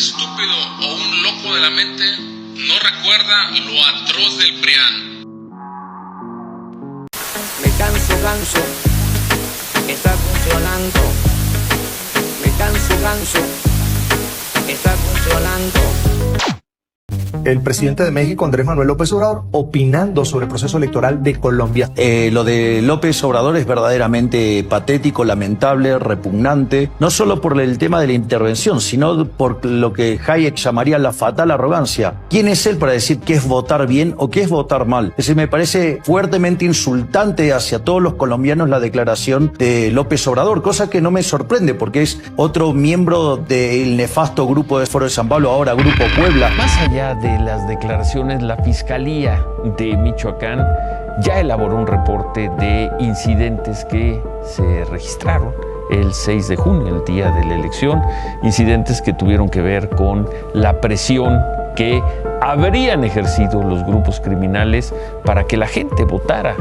estúpido o un loco de la mente no recuerda lo atroz del PRIAN. Me canso, está funcionando. Me canso, está funcionando. El presidente de México, Andrés Manuel López Obrador, opinando sobre el proceso electoral de Colombia. Lo de López Obrador es verdaderamente patético, lamentable, repugnante, no solo por el tema de la intervención, sino por lo que Hayek llamaría la fatal arrogancia. ¿Quién es él para decir qué es votar bien o qué es votar mal? Es decir, me parece fuertemente insultante hacia todos los colombianos la declaración de López Obrador, cosa que no me sorprende porque es otro miembro del nefasto grupo de Foro de San Pablo, ahora Grupo Puebla. Más allá de las declaraciones, la Fiscalía de Michoacán ya elaboró un reporte de incidentes que se registraron el 6 de junio, el día de la elección, incidentes que tuvieron que ver con la presión que habrían ejercido los grupos criminales para que la gente votara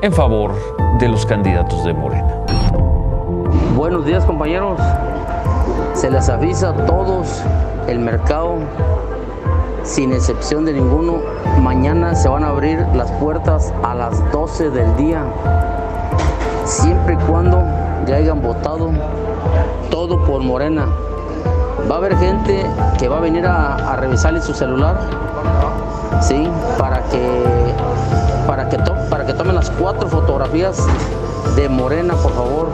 en favor de los candidatos de Morena. Buenos días, compañeros. Se les avisa a todos, el mercado, sin excepción de ninguno, mañana se van a abrir las puertas a las 12 del día, siempre y cuando ya hayan votado todo por Morena. Va a haber gente que va a venir a revisarle su celular, ¿sí? para que tomen las 4 fotografías de Morena, por favor.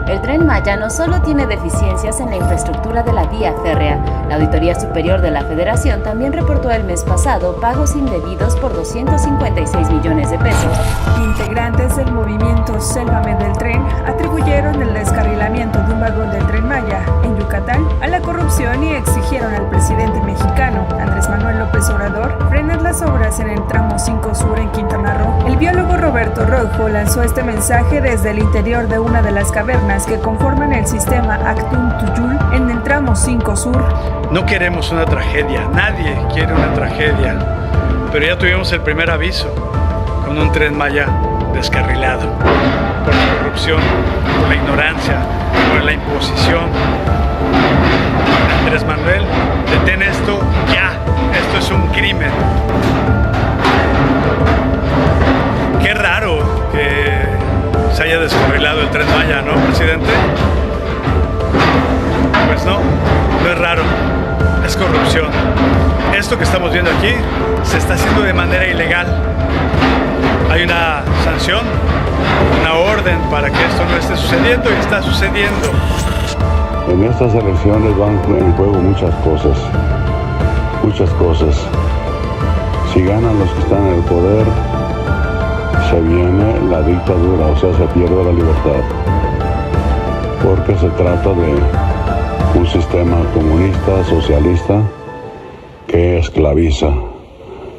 El Tren Maya no solo tiene deficiencias en la infraestructura de la vía férrea. La Auditoría Superior de la Federación también reportó el mes pasado pagos indebidos por 256 millones de pesos. Integrantes del movimiento Sélvame del Tren atribuyeron el descarrilamiento de un vagón del Tren Maya en Yucatán a la corrupción y exigieron al presidente mexicano, Andrés Manuel López Obrador, frenar las obras en el tramo 5 Sur en Quintana Roo. El biólogo Roberto Rojo lanzó este mensaje desde el interior de una de las cavernas que conforman el sistema Actum Tuyul en el tramo 5 Sur. No queremos una tragedia, nadie quiere una tragedia, pero ya tuvimos el primer aviso con un Tren Maya descarrilado por la corrupción, por la ignorancia, por la imposición. Andrés Manuel, detén esto ya, esto es un crimen. Qué raro que se haya descarrilado el Tren Maya, ¿no, presidente? Pues no es raro, es corrupción. Esto que estamos viendo aquí se está haciendo de manera ilegal. Hay una sanción, una orden para que esto no esté sucediendo y está sucediendo. En estas elecciones van en juego muchas cosas. Si ganan los que están en el poder, se viene la dictadura, o sea, se pierde la libertad, porque se trata de un sistema comunista, socialista, que esclaviza.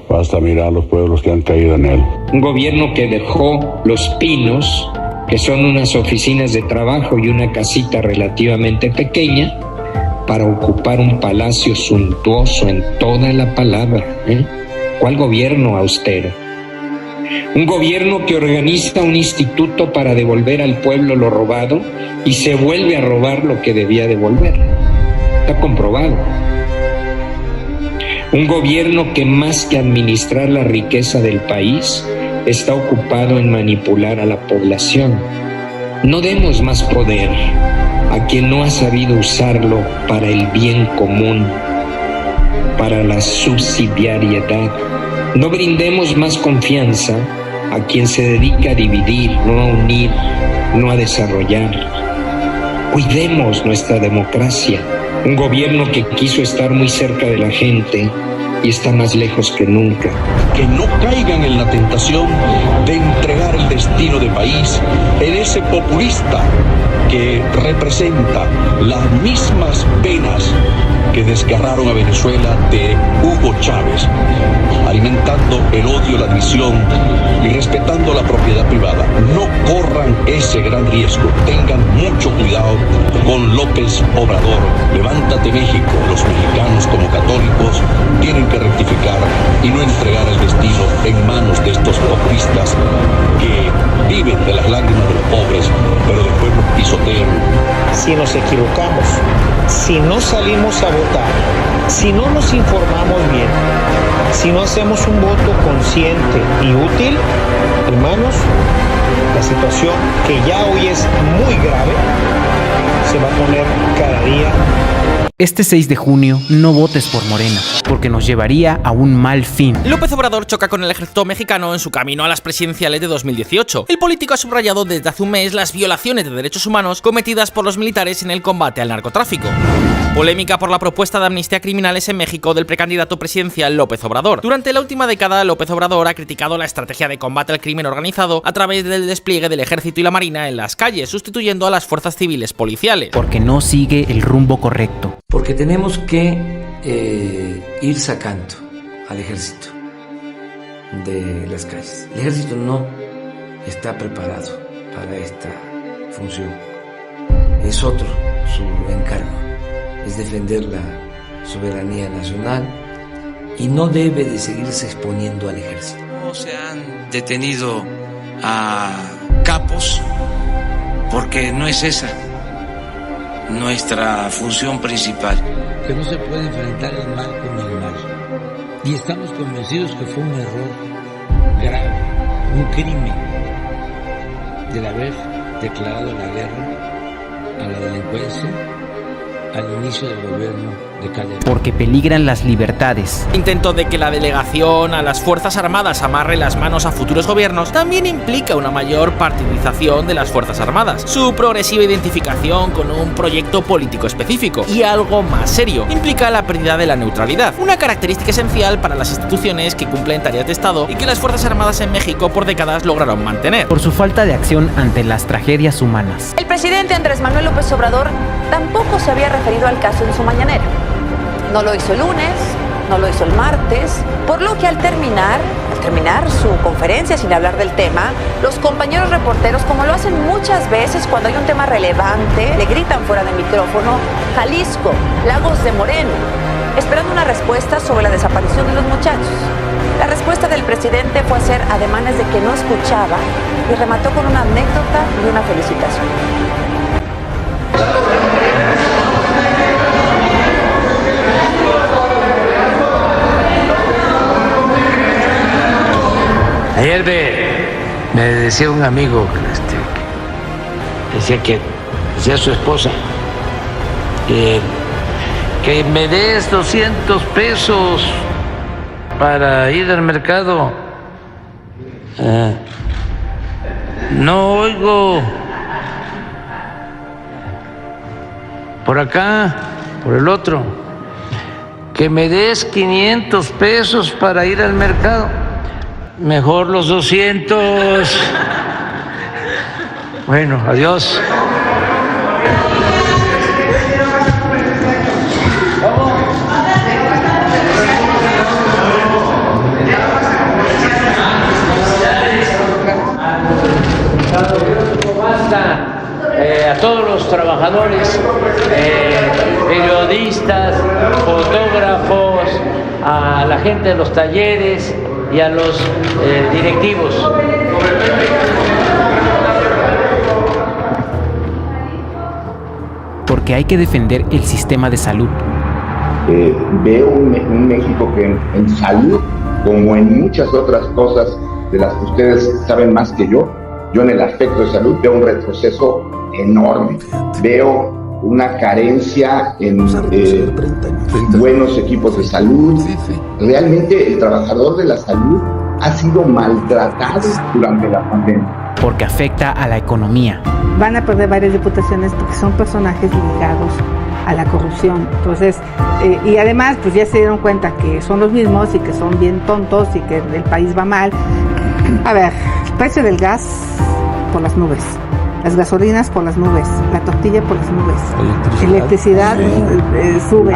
Basta mirar los pueblos que han caído en él. Un gobierno que dejó Los Pinos, que son unas oficinas de trabajo y una casita relativamente pequeña, para ocupar un palacio suntuoso en toda la palabra. ¿Cuál gobierno austero? Un gobierno que organiza un instituto para devolver al pueblo lo robado y se vuelve a robar lo que debía devolver. Está comprobado. Un gobierno que más que administrar la riqueza del país, está ocupado en manipular a la población. No demos más poder a quien no ha sabido usarlo para el bien común, para la subsidiariedad. No brindemos más confianza a quien se dedica a dividir, no a unir, no a desarrollar. Cuidemos nuestra democracia. Un gobierno que quiso estar muy cerca de la gente y está más lejos que nunca. Que no caigan en la tentación de entregar el destino del país en ese populista que representa las mismas penas que desgarraron a Venezuela de Hugo Chávez, alimentando el odio, la división y respetando la propiedad privada. No corran ese gran riesgo, tengan mucho cuidado con López Obrador. Levántate México, los mexicanos como católicos tienen que rectificar y no entregar el destino en manos de estos populistas que viven de las lágrimas de los pobres, pero después nos pisotean. Si nos equivocamos, si no salimos a votar, si no nos informamos bien, si no hacemos un voto consciente y útil, hermanos, la situación que ya hoy es muy grave se va a poner cada día. Este 6 de junio no votes por Morena, porque nos llevaría a un mal fin. López Obrador choca con el ejército mexicano en su camino a las presidenciales de 2018. El político ha subrayado desde hace un mes las violaciones de derechos humanos cometidas por los militares en el combate al narcotráfico. Polémica por la propuesta de amnistía a criminales en México del precandidato presidencial López Obrador. Durante la última década, López Obrador ha criticado la estrategia de combate al crimen organizado a través del despliegue del ejército y la marina en las calles, sustituyendo a las fuerzas civiles policiales. Porque no sigue el rumbo correcto. Porque tenemos que ir sacando al ejército de las calles. El ejército no está preparado para esta función. Es otro su encargo, es defender la soberanía nacional y no debe de seguirse exponiendo al ejército. No se han detenido a capos porque no es esa nuestra función principal. Que no se puede enfrentar el mal con el mal. Y estamos convencidos que fue un error grave, un crimen, del haber declarado la guerra a la delincuencia al inicio del gobierno de Calderón. Porque peligran las libertades. Intento de que la delegación a las Fuerzas Armadas amarre las manos a futuros gobiernos también implica una mayor partidización de las Fuerzas Armadas, su progresiva identificación con un proyecto político específico y algo más serio, implica la pérdida de la neutralidad, una característica esencial para las instituciones que cumplen tareas de Estado y que las Fuerzas Armadas en México por décadas lograron mantener. Por su falta de acción ante las tragedias humanas. El presidente Andrés Manuel López Obrador tampoco se había referido al caso en su mañanera. No lo hizo el lunes, no lo hizo el martes, por lo que al terminar su conferencia sin hablar del tema, los compañeros reporteros, como lo hacen muchas veces cuando hay un tema relevante, le gritan fuera de micrófono: Jalisco, Lagos de Moreno, esperando una respuesta sobre la desaparición de los muchachos. La respuesta del presidente fue hacer ademanes de que no escuchaba y remató con una anécdota y una felicitación. Ayer me decía un amigo, decía que decía su esposa, que me des 200 pesos para ir al mercado. No oigo por acá, por el otro, que me des 500 pesos para ir al mercado. Mejor los 200. Bueno, adiós. A todos los trabajadores, periodistas, fotógrafos, a la gente de los talleres y a los directivos. Porque hay que defender el sistema de salud. Veo un México que en salud, como en muchas otras cosas de las que ustedes saben más que yo en el aspecto de salud veo un retroceso enorme. Veo una carencia en buenos equipos de salud. Realmente el trabajador de la salud ha sido maltratado durante la pandemia. Porque afecta a la economía. Van a perder varias diputaciones porque son personajes ligados a la corrupción. Entonces, y además, pues ya se dieron cuenta que son los mismos y que son bien tontos y que el país va mal. A ver, el precio del gas por las nubes. Las gasolinas por las nubes, la tortilla por las nubes, electricidad sube,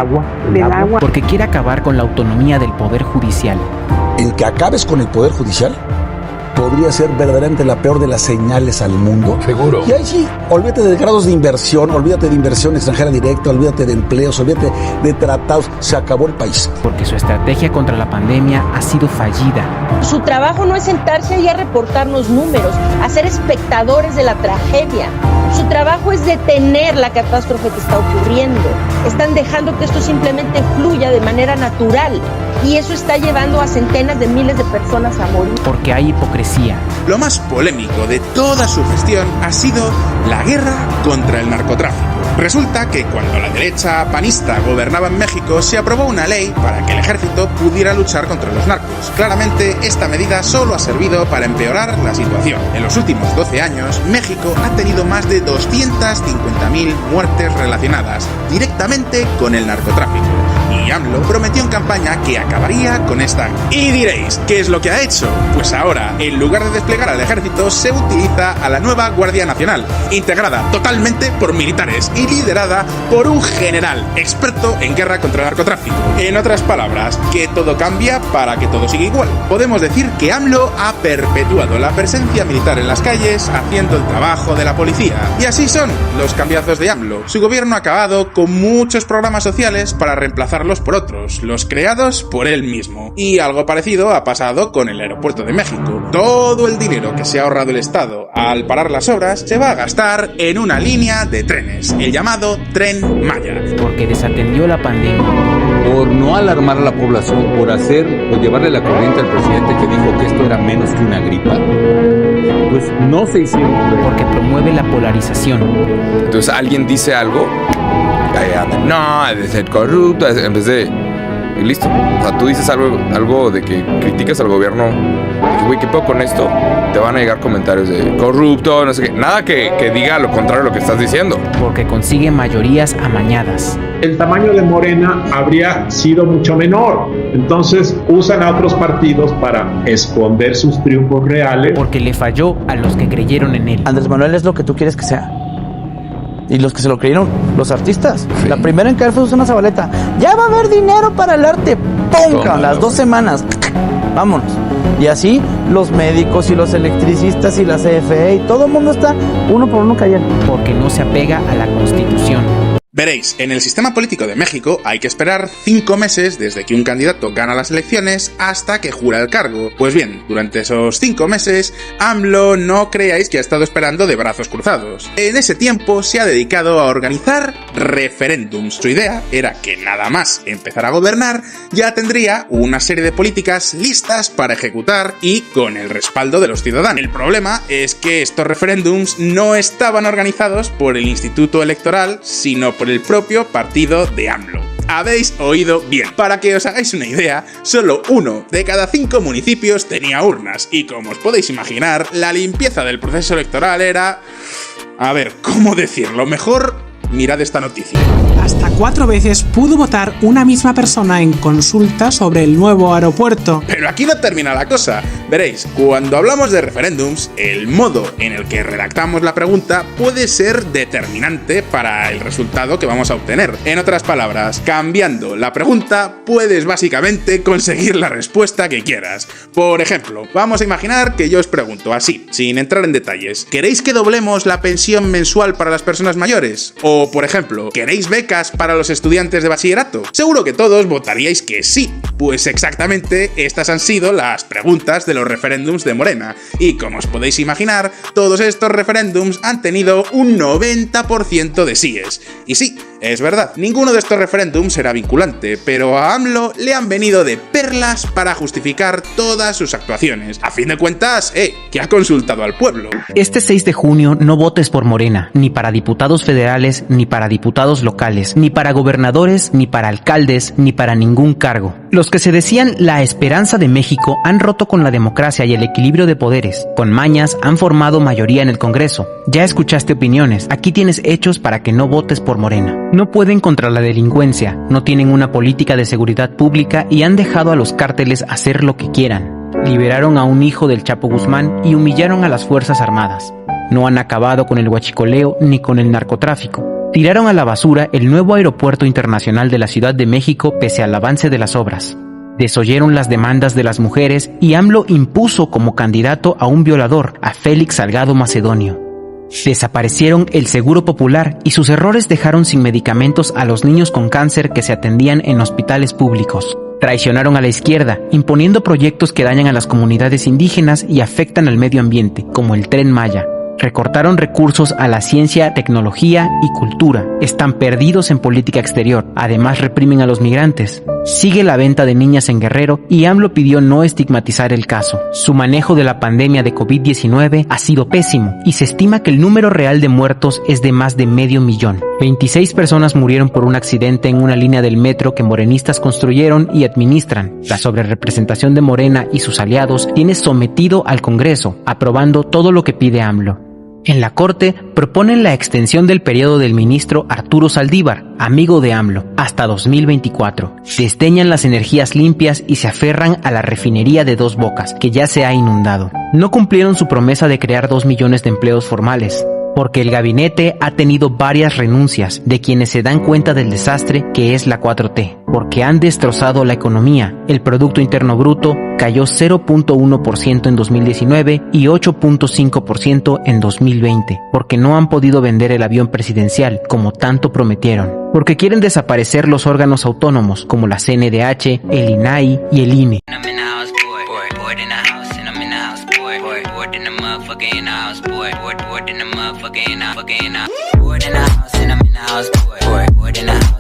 el agua. Porque quiere acabar con la autonomía del Poder Judicial. ¿El que acabes con el Poder Judicial? podría ser verdaderamente la peor de las señales al mundo. Seguro. Y ahí sí, olvídate de grados de inversión, olvídate de inversión extranjera directa, olvídate de empleos, olvídate de tratados. Se acabó el país. Porque su estrategia contra la pandemia ha sido fallida. Su trabajo no es sentarse ahí a reportarnos números, a ser espectadores de la tragedia. Su trabajo es detener la catástrofe que está ocurriendo. Están dejando que esto simplemente fluya de manera natural y eso está llevando a centenas de miles de personas a morir. Porque hay hipocresía. Lo más polémico de toda su gestión ha sido la guerra contra el narcotráfico. Resulta que cuando la derecha panista gobernaba en México se aprobó una ley para que el ejército pudiera luchar contra los narcos. Claramente esta medida solo ha servido para empeorar la situación. En los últimos 12 años, México ha tenido más de 250.000 muertes relacionadas directamente con el narcotráfico. Y AMLO prometió en campaña que acabaría con esta. Y diréis, ¿qué es lo que ha hecho? Pues ahora, en lugar de desplegar al ejército, se utiliza a la nueva Guardia Nacional, integrada totalmente por militares y liderada por un general experto en guerra contra el narcotráfico. En otras palabras, que todo cambia para que todo siga igual. Podemos decir que AMLO ha perpetuado la presencia militar en las calles, haciendo el trabajo de la policía. Y así son los cambiazos de AMLO. Su gobierno ha acabado con muchos programas sociales para reemplazarlos por otros, los creados por él mismo. Y algo parecido ha pasado con el aeropuerto de México. Todo el dinero que se ha ahorrado el Estado al parar las obras se va a gastar en una línea de trenes, el llamado Tren Maya. Porque desatendió la pandemia. Por no alarmar a la población, por llevarle la corriente al presidente que dijo que esto era menos que una gripa, pues no se hicieron. Porque promueve la polarización. Entonces alguien dice algo, no, es de ser corrupto, en vez de... Y listo. O sea, tú dices algo de que criticas al gobierno, güey, ¿qué pedo con esto? Te van a llegar comentarios de corrupto, no sé qué. Nada que diga lo contrario de lo que estás diciendo. Porque consigue mayorías amañadas. El tamaño de Morena habría sido mucho menor. Entonces usan a otros partidos para esconder sus triunfos reales. Porque le falló a los que creyeron en él. Andrés Manuel es lo que tú quieres que sea. Y los que se lo creyeron, los artistas. Sí. La primera en caer fue Susana Zabaleta. Ya va a haber dinero para el arte. ¡Pum! Las 2 semanas. Vámonos. Y así los médicos y los electricistas y la CFE y todo el mundo está uno por uno cayendo. Porque no se apega a la Constitución. Veréis, en el sistema político de México hay que esperar 5 meses desde que un candidato gana las elecciones hasta que jura el cargo. Pues bien, durante esos 5 meses, AMLO no creáis que ha estado esperando de brazos cruzados. En ese tiempo se ha dedicado a organizar referéndums. Su idea era que nada más empezar a gobernar, ya tendría una serie de políticas listas para ejecutar y con el respaldo de los ciudadanos. El problema es que estos referéndums no estaban organizados por el Instituto Electoral, sino por el propio partido de AMLO. Habéis oído bien. Para que os hagáis una idea, solo 1 de cada 5 municipios tenía urnas y como os podéis imaginar, la limpieza del proceso electoral era... A ver, ¿cómo decirlo? Mejor mirad esta noticia. Hasta 4 veces pudo votar una misma persona en consulta sobre el nuevo aeropuerto. Pero aquí no termina la cosa. Veréis, cuando hablamos de referéndums, el modo en el que redactamos la pregunta puede ser determinante para el resultado que vamos a obtener. En otras palabras, cambiando la pregunta, puedes básicamente conseguir la respuesta que quieras. Por ejemplo, vamos a imaginar que yo os pregunto así, sin entrar en detalles. ¿Queréis que doblemos la pensión mensual para las personas mayores? O, por ejemplo, ¿queréis becas para los estudiantes de bachillerato? Seguro que todos votaríais que sí. Pues exactamente estas han sido las preguntas de los referéndums de Morena. Y como os podéis imaginar, todos estos referéndums han tenido un 90% de síes. Y sí, es verdad, ninguno de estos referéndums será vinculante, pero a AMLO le han venido de perlas para justificar todas sus actuaciones. A fin de cuentas, que ha consultado al pueblo. Este 6 de junio no votes por Morena, ni para diputados federales, ni para diputados locales, ni para gobernadores, ni para alcaldes, ni para ningún cargo. Los que se decían la esperanza de México han roto con la democracia y el equilibrio de poderes. Con mañas han formado mayoría en el Congreso. Ya escuchaste opiniones, aquí tienes hechos para que no votes por Morena. No pueden contra la delincuencia, no tienen una política de seguridad pública y han dejado a los cárteles hacer lo que quieran. Liberaron a un hijo del Chapo Guzmán y humillaron a las Fuerzas Armadas. No han acabado con el huachicoleo ni con el narcotráfico. Tiraron a la basura el nuevo aeropuerto internacional de la Ciudad de México pese al avance de las obras. Desoyeron las demandas de las mujeres y AMLO impuso como candidato a un violador, a Félix Salgado Macedonio. Desaparecieron el Seguro Popular y sus errores dejaron sin medicamentos a los niños con cáncer que se atendían en hospitales públicos. Traicionaron a la izquierda, imponiendo proyectos que dañan a las comunidades indígenas y afectan al medio ambiente, como el Tren Maya. Recortaron recursos a la ciencia, tecnología y cultura. Están perdidos en política exterior. Además reprimen a los migrantes. Sigue la venta de niñas en Guerrero y AMLO pidió no estigmatizar el caso. Su manejo de la pandemia de COVID-19 ha sido pésimo y se estima que el número real de muertos es de más de 500,000. 26 personas murieron por un accidente en una línea del metro que morenistas construyeron y administran. La sobrerepresentación de Morena y sus aliados tiene sometido al Congreso, aprobando todo lo que pide AMLO. En la Corte proponen la extensión del periodo del ministro Arturo Saldívar, amigo de AMLO, hasta 2024. Desdeñan las energías limpias y se aferran a la refinería de Dos Bocas, que ya se ha inundado. No cumplieron su promesa de crear 2 millones de empleos formales, porque el gabinete ha tenido varias renuncias de quienes se dan cuenta del desastre que es la 4T, porque han destrozado la economía. El Producto Interno Bruto cayó 0.1% en 2019 y 8.5% en 2020, porque no han podido vender el avión presidencial como tanto prometieron, porque quieren desaparecer los órganos autónomos como la CNDH, el INAI y el INE. Bored in the house and I'm in the house, bored in the house.